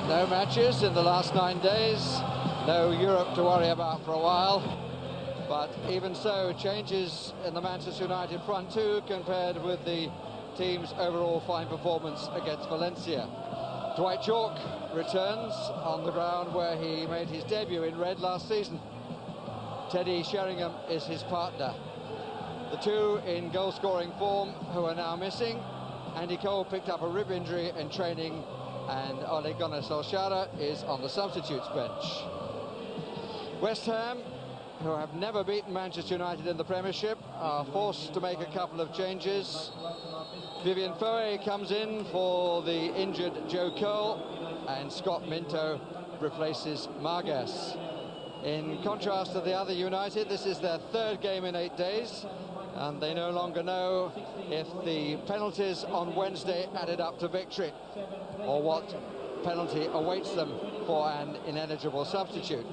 No matches in the last 9 days, no Europe to worry about for a while. But even so, changes in the Manchester United front two compared with the team's overall fine performance against Valencia. Dwight Yorke returns on the ground where he made his debut in red last season. Teddy Sheringham is his partner. The two in goal-scoring form who are now missing. Andy Cole picked up a rib injury in training, and Ole Gunnar Solskjaer is on the substitutes bench. West Ham, who have never beaten Manchester United in the Premiership, are forced to make a couple of changes. Vivian Foe comes in for the injured Joe Cole, and Scott Minto replaces Margas. In contrast to the other United, this is their third game in 8 days, and they no longer know if the penalties on Wednesday added up to victory, or what penalty awaits them for an ineligible substitute.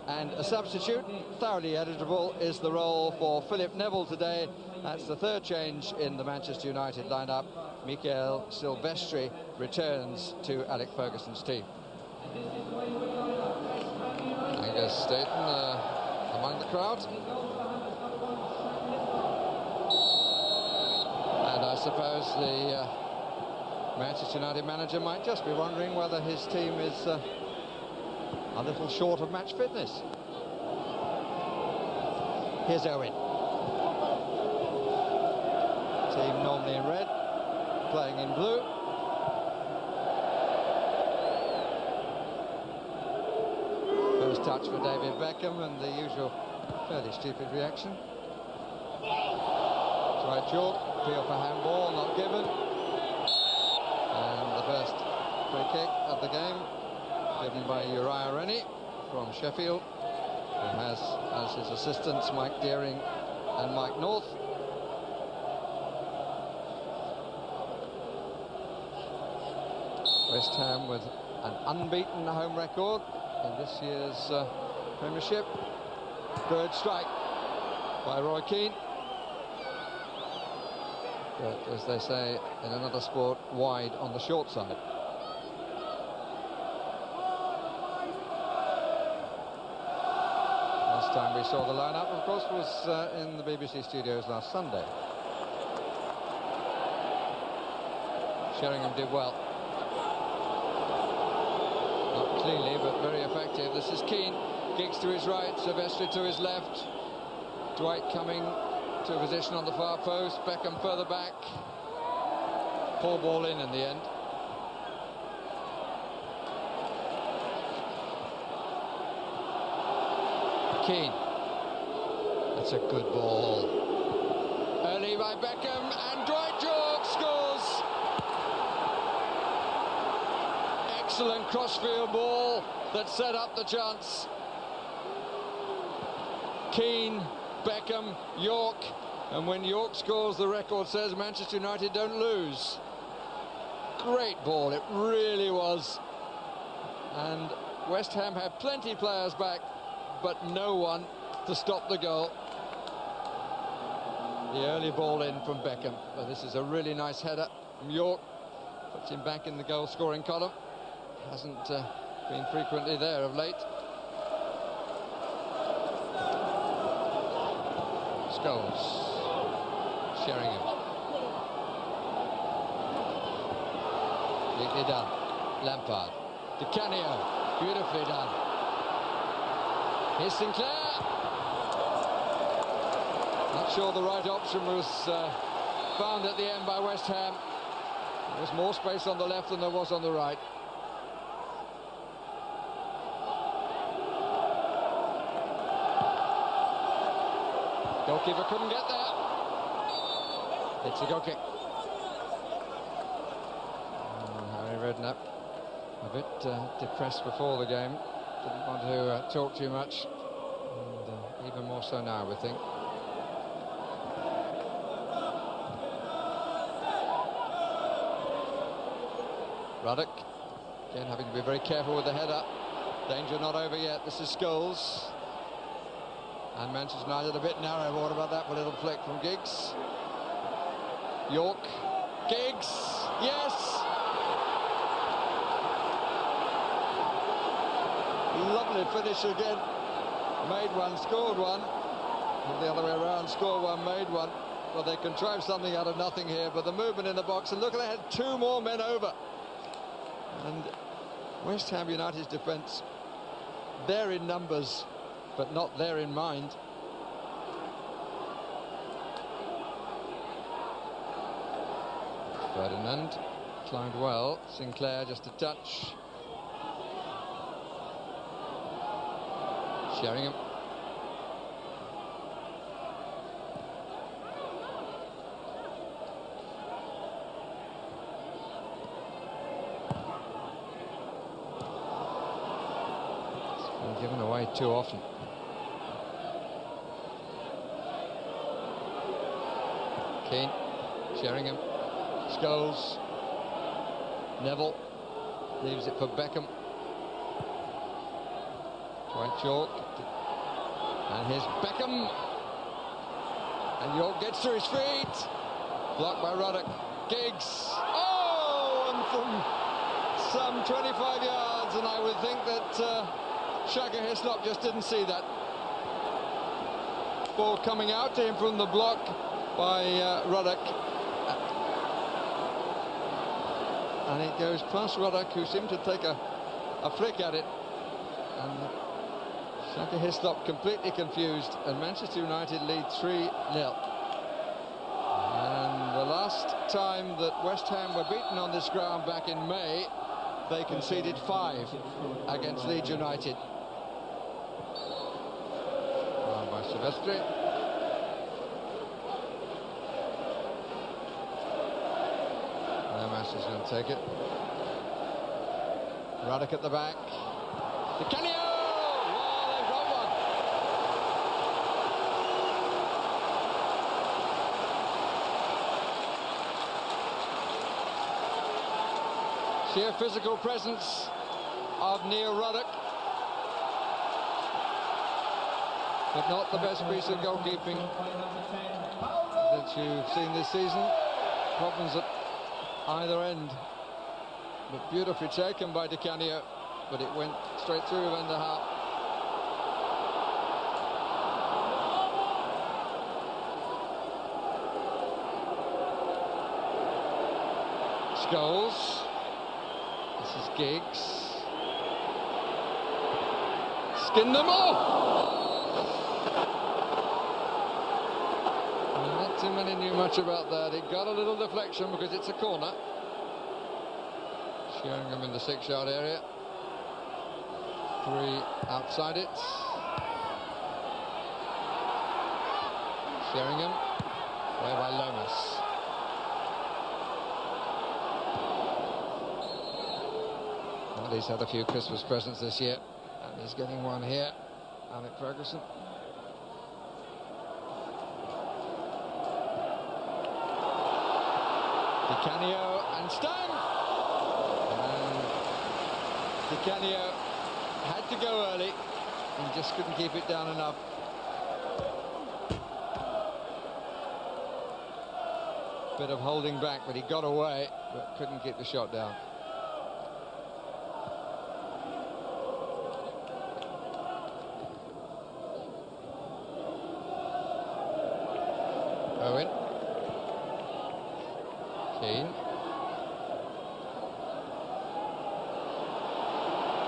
And a substitute, thoroughly eligible, is the role for Philip Neville today. That's the third change in the Manchester United lineup. Michael Silvestri returns to Alec Ferguson's team. Angus Staten among the crowd. And I suppose the Manchester United manager might just be wondering whether his team is a little short of match fitness. Here's Owen. Team normally in red, playing in blue. First touch for David Beckham, and the usual fairly stupid reaction. Dwight Yorke, appeal for handball, not given. And the first free kick of the game, given by Uriah Rennie from Sheffield, who has as his assistants Mike Deering and Mike North. West Ham with an unbeaten home record in this year's Premiership. Third strike by Roy Keane. But as they say in another sport, wide on the short side. Last time we saw the lineup, of course, was in the BBC studios last Sunday. Sheringham did well. Not cleanly, but very effective. This is Keane. Giggs to his right, Silvestri to his left. Dwight coming to a position on the far post. Beckham further back. Poor ball in the end. Keane. That's a good ball. Early by Beckham, and Dwight Yorke scores. Excellent crossfield ball that set up the chance. Keane, Beckham, Yorke, and when Yorke scores, the record says Manchester United don't lose. Great ball, it really was. And West Ham had plenty of players back, but no one to stop the goal. The early ball in from Beckham. But this is a really nice header from Yorke. Puts him back in the goal-scoring column. Hasn't been frequently there of late. Scholes. Sheringham. Neatly done. Lampard. Di Canio. Beautifully done. Here's Sinclair. Not sure the right option was found at the end by West Ham. There was more space on the left than there was on the right. Goalkeeper couldn't get there. It's a goal kick. Harry Redknapp a bit depressed before the game. Didn't want to talk too much. And even more so now, we think. Ruddock, again having to be very careful with the header. Danger not over yet. This is Scholes. And Manchester United a bit narrow. What about that little flick from Giggs? Yorke. Giggs. Yes! Lovely finish again. Made one, scored one. Not the other way around, score one, made one. Well, they contrived something out of nothing here, but the movement in the box, and look, they had two more men over. And West Ham United's defence, there in numbers, but not there in mind. Ferdinand climbed well, Sinclair just a touch. Sheringham. It's been given away too often. Keane, Sheringham, Scholes, Neville, leaves it for Beckham. Dwight Yorke, and here's Beckham, and Yorke gets to his feet, blocked by Ruddock. Giggs, oh, and from some 25 yards, and I would think that Shaka Hislop just didn't see that. Ball coming out to him from the block by Ruddock, and it goes past Ruddock, who seemed to take a flick at it, and Shaka Hislop completely confused, and Manchester United lead 3-0. And the last time that West Ham were beaten on this ground back in May, they conceded 5 against Leeds United. Run by Silvestri. Lomas is going to take it. Ruddock at the back. Di Canio! Sheer physical presence of Neil Ruddock, but not the best piece of goalkeeping that you've seen this season. Problems at either end, but beautifully taken by Di Canio, but it went straight through Van der Haar. Scholes. This is Giggs. Skinned them off! Not too many knew much about that. It got a little deflection because it's a corner. Sheringham in the 6-yard area. 3 outside it. Sheringham. Away by Lomas. Well, he's had a few Christmas presents this year, and he's getting one here. Alec Ferguson. Di Canio and Stone. And Di Canio had to go early and just couldn't keep it down enough. Bit of holding back, but he got away, but couldn't keep the shot down. Owen. Keane.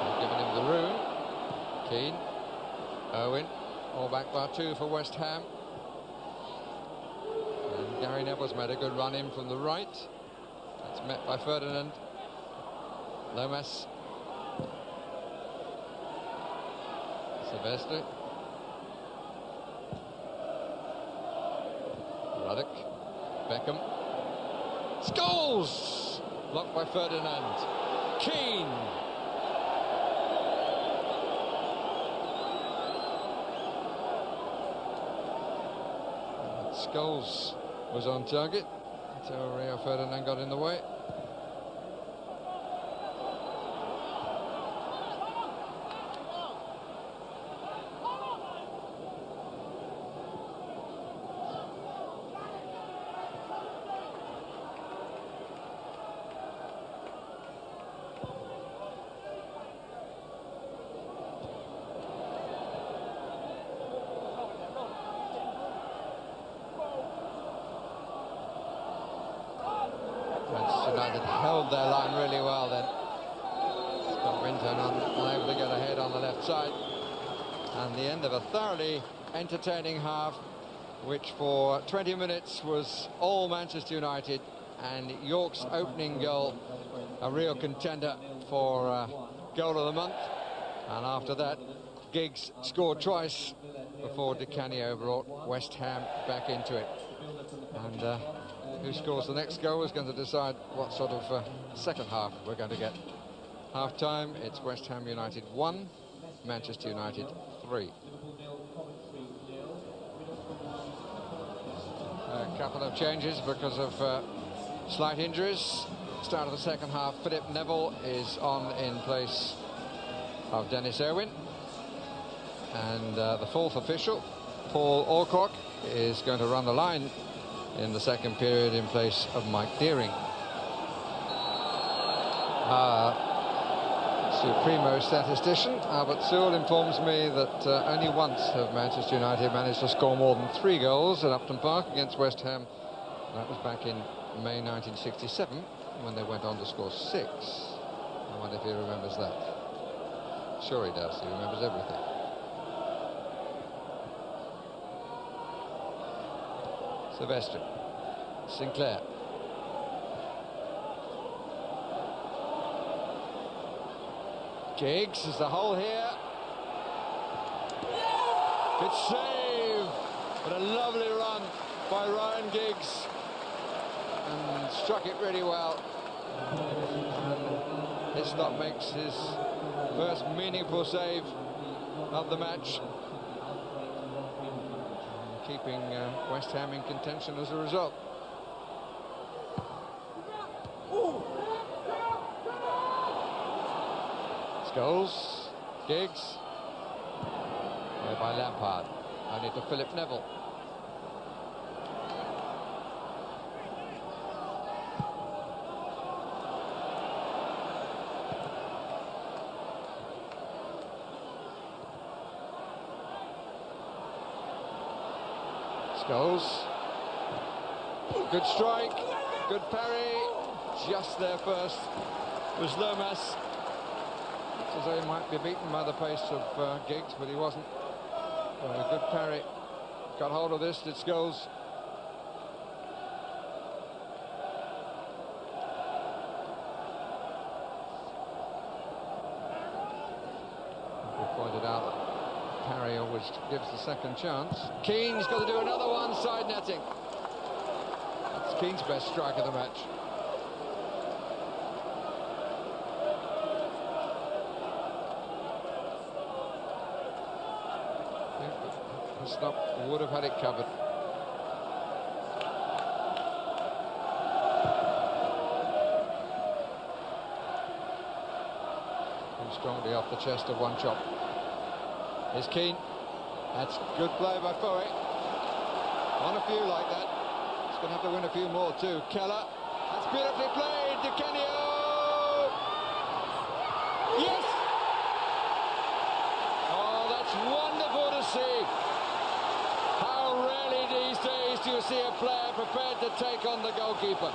They've given him the room. Keane. Owen. All back by 2 for West Ham. And Gary Neville's made a good run in from the right. That's met by Ferdinand. Lomas. Silvestri. Ruddock. Beckham. Scholes! Blocked by Ferdinand. Keane! Scholes was on target until Rio Ferdinand got in the way. United held their line really well then. Scott Vinton unable to get ahead on the left side. And the end of a thoroughly entertaining half, which for 20 minutes was all Manchester United, and Yorke's opening goal a real contender for goal of the month. And after that, Giggs scored twice before Di Canio brought West Ham back into it. And who scores the next goal is going to decide what sort of second half we're going to get. Half time, it's West Ham United 1, Manchester United 3. A couple of changes because of slight injuries. Start of the second half, Philip Neville is on in place of Dennis Irwin. And the fourth official, Paul Alcock, is going to run the line in the second period in place of Mike Deering. Supremo statistician Albert Sewell informs me that only once have Manchester United managed to score more than 3 goals at Upton Park against West Ham. That was back in May 1967 when they went on to score 6. I wonder if he remembers that. Sure he does, he remembers everything. Sylvester, Sinclair. Giggs is the hole here. Good save, but a lovely run by Ryan Giggs, and struck it really well. And Hislop makes his first meaningful save of the match, keeping West Ham in contention as a result. Scholes, Giggs, there by Lampard, only to Philip Neville. Scholes, good strike, good parry, just there first was Lomas. As though he might be beaten by the pace of Giggs, but he wasn't. A good parry. Got hold of this, did Scholes. We pointed out that parry always gives the second chance. Keane's got to do another one, side netting. That's Keane's best strike of the match. Stop, would have had it covered. Too strongly off the chest of one chop. Here's Keane. That's good play by Foe. On a few like that. He's going to have to win a few more too. Keller. That's beautifully played. Di Canio. Yes! Oh, that's wonderful to see. How rarely these days do you see a player prepared to take on the goalkeeper.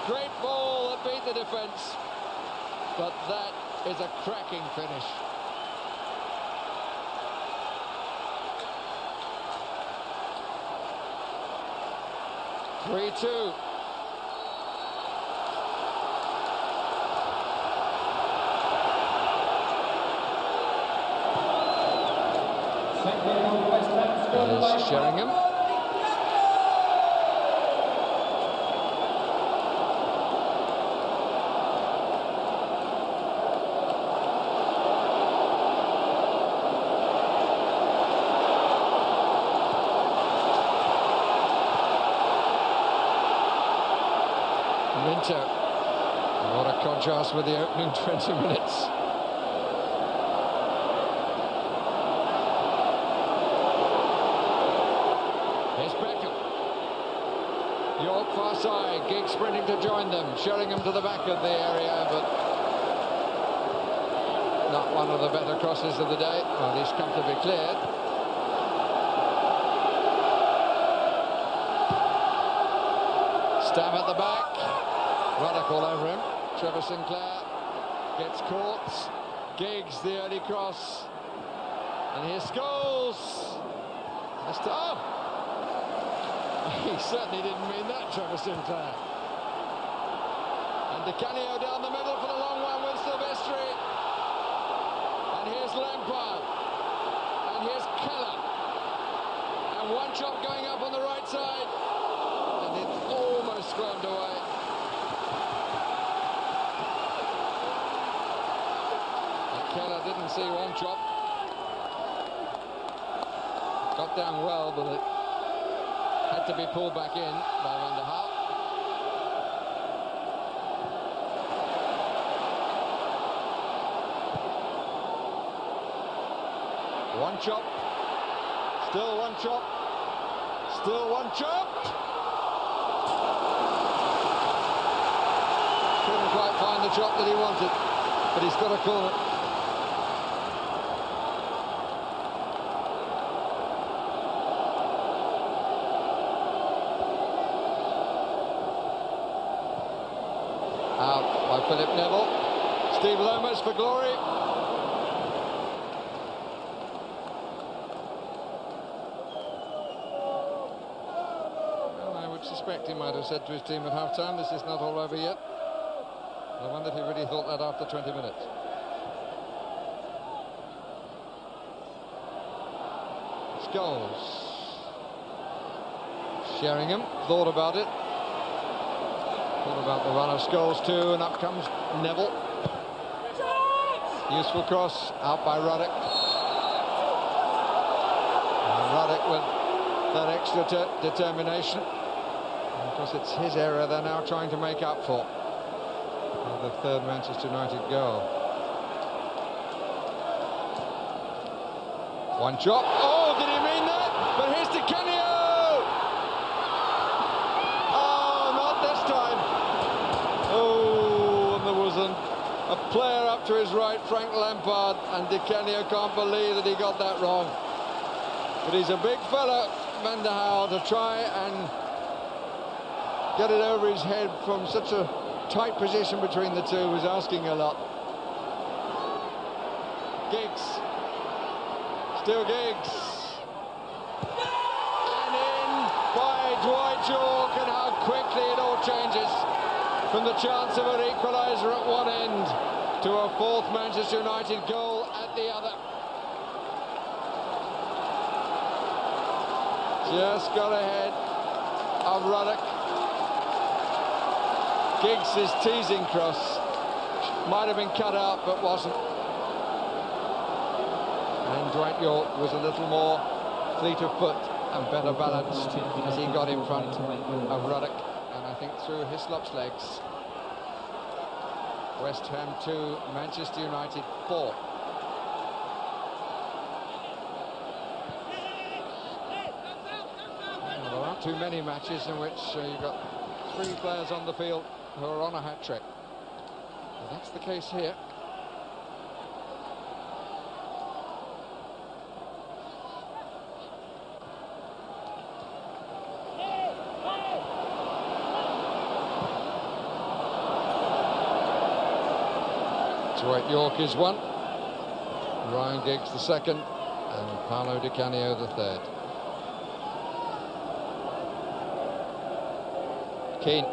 Great ball that beat the defence, but that is a cracking finish. (3-2). There's Sheringham. Minter. What a contrast with the opening 20 minutes. Yorke far side, Giggs sprinting to join them, Sheringham to the back of the area, but not one of the better crosses of the day, or at least comfortably cleared. Stam at the back. Ruddock all over him. Trevor Sinclair gets caught. Giggs, the early cross. And here's Scholes. Oh! He certainly didn't mean that, Trevor Sinclair. And Di Canio down the middle for the long one with Silvestri. And here's Lampard. And here's Keller. And one chop going up on the right side. And it's almost squirmed away. And Keller didn't see one chop. Got down well, but it had to be pulled back in by Van der Haar. One chop. Still one chop. Still one chop. Couldn't quite find the chop that he wanted, but he's got a corner. Out by Philip Neville. Steve Lomas for glory. Well, I would suspect he might have said to his team at half-time, this is not all over yet. I wonder if he really thought that after 20 minutes. Scholes. Sheringham thought about it. Thought about the run of Scholes too, and up comes Neville. Useful cross, out by Ruddock. And Ruddock with that extra determination. And of course, it's his area they're now trying to make up for. The third Manchester United goal. One chop. Oh, did he mean that? But here's Di Canio! A player up to his right, Frank Lampard, and Di Canio can't believe that he got that wrong. But he's a big fella, Van der Haar, to try and get it over his head from such a tight position between the two was asking a lot. Giggs. Still Giggs. And in by Dwight Yorke, and how quickly it all changes. From the chance of an equaliser at one end to a fourth Manchester United goal at the other. Just got ahead of Ruddock. Giggs' teasing cross might have been cut out but wasn't. And Dwight Yorke was a little more fleet of foot and better balanced as he got in front of Ruddock. I think through Hislop's legs. West Ham 2, Manchester United 4. Well, there aren't too many matches in which you've got 3 players on the field who are on a hat-trick. Well, that's the case here. Dwight Yorke is one, Ryan Giggs the second, and Paolo Di Canio the third. Keane.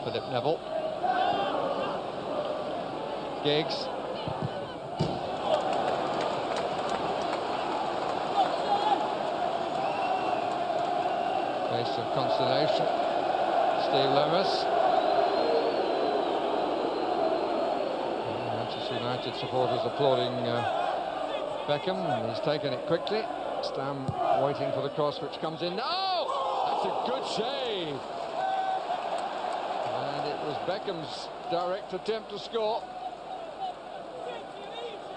Philip Neville. Giggs. Face of consternation. Steve Lomas. Manchester United supporters applauding Beckham, and he's taken it quickly. Stam waiting for the cross, which comes in. Oh! That's a good save! And it was Beckham's direct attempt to score.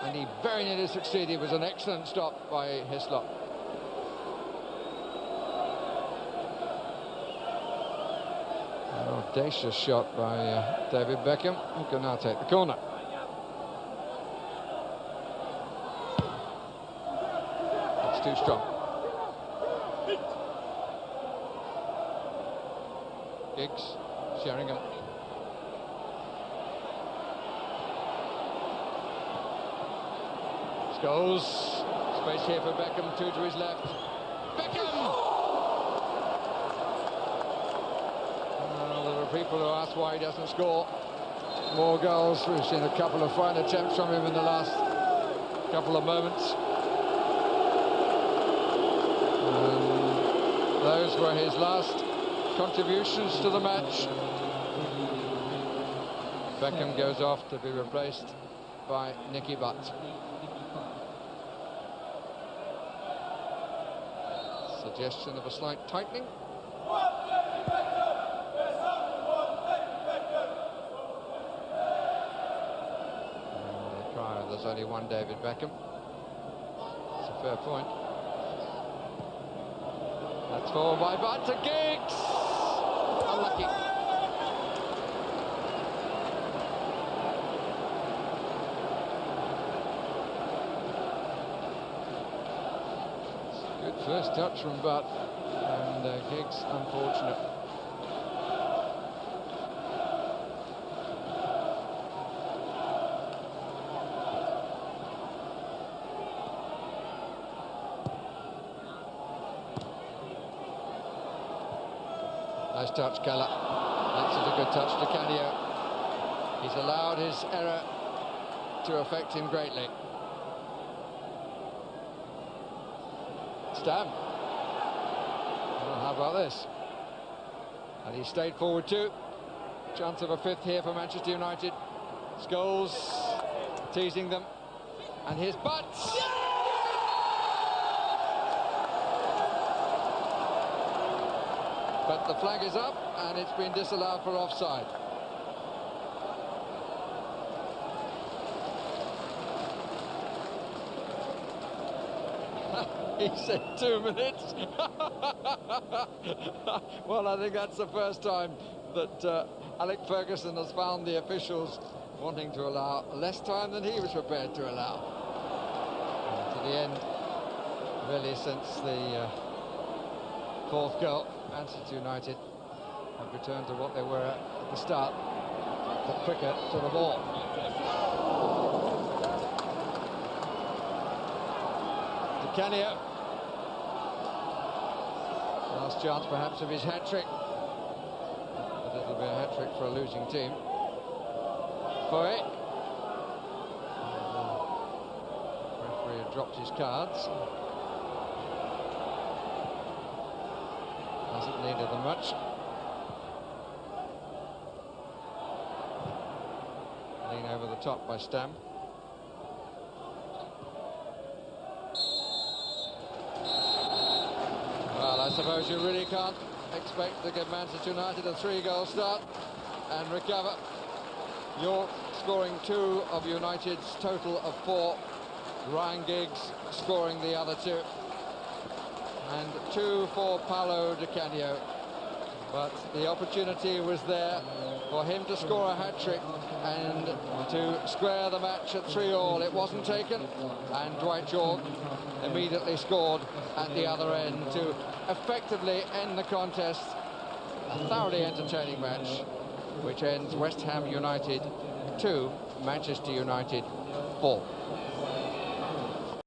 And he very nearly succeeded. It was an excellent stop by Hislop. An audacious shot by David Beckham, who can now take the corner. It's too strong. Giggs, Sheringham. Scholes, space here for Beckham, two to his left. Beckham! Well, there are people who ask why he doesn't score more goals. We've seen a couple of fine attempts from him in the last couple of moments. Those were his last contributions to the match. Beckham goes off to be replaced by Nicky Butt. Suggestion of a slight tightening. They cry, there's only one David Beckham. It's a fair point. That's forward by Butt to Giggs. Unlucky. Good first touch from Butt, and Giggs unfortunate. Nice touch, Keller. That's a good touch to Canio. He's allowed his error to affect him greatly. Stam. Well, how about this? And he stayed forward too. Chance of a fifth here for Manchester United. Scholes teasing them. And here's Butts. But the flag is up, and it's been disallowed for offside. He said 2 minutes. Well, I think that's the first time that Alec Ferguson has found the officials wanting to allow less time than he was prepared to allow. And to the end, really, since the fourth goal, Manchester United have returned to what they were at the start, but quicker to the ball. Di Canio. Last chance perhaps of his hat-trick. But it'll be a hat-trick for a losing team. Foy. The referee had dropped his cards. Hasn't needed them much. Lean over the top by Stam. Well, I suppose you really can't expect to give Manchester United a 3-goal start and recover. Yorke scoring 2 of United's total of 4. Ryan Giggs scoring the other 2. And 2 for Paolo Di Canio. But the opportunity was there for him to score a hat-trick and to square the match at 3-all. It wasn't taken, and Dwight Yorke immediately scored at the other end to effectively end the contest. A thoroughly entertaining match, which ends West Ham United 2, Manchester United 4.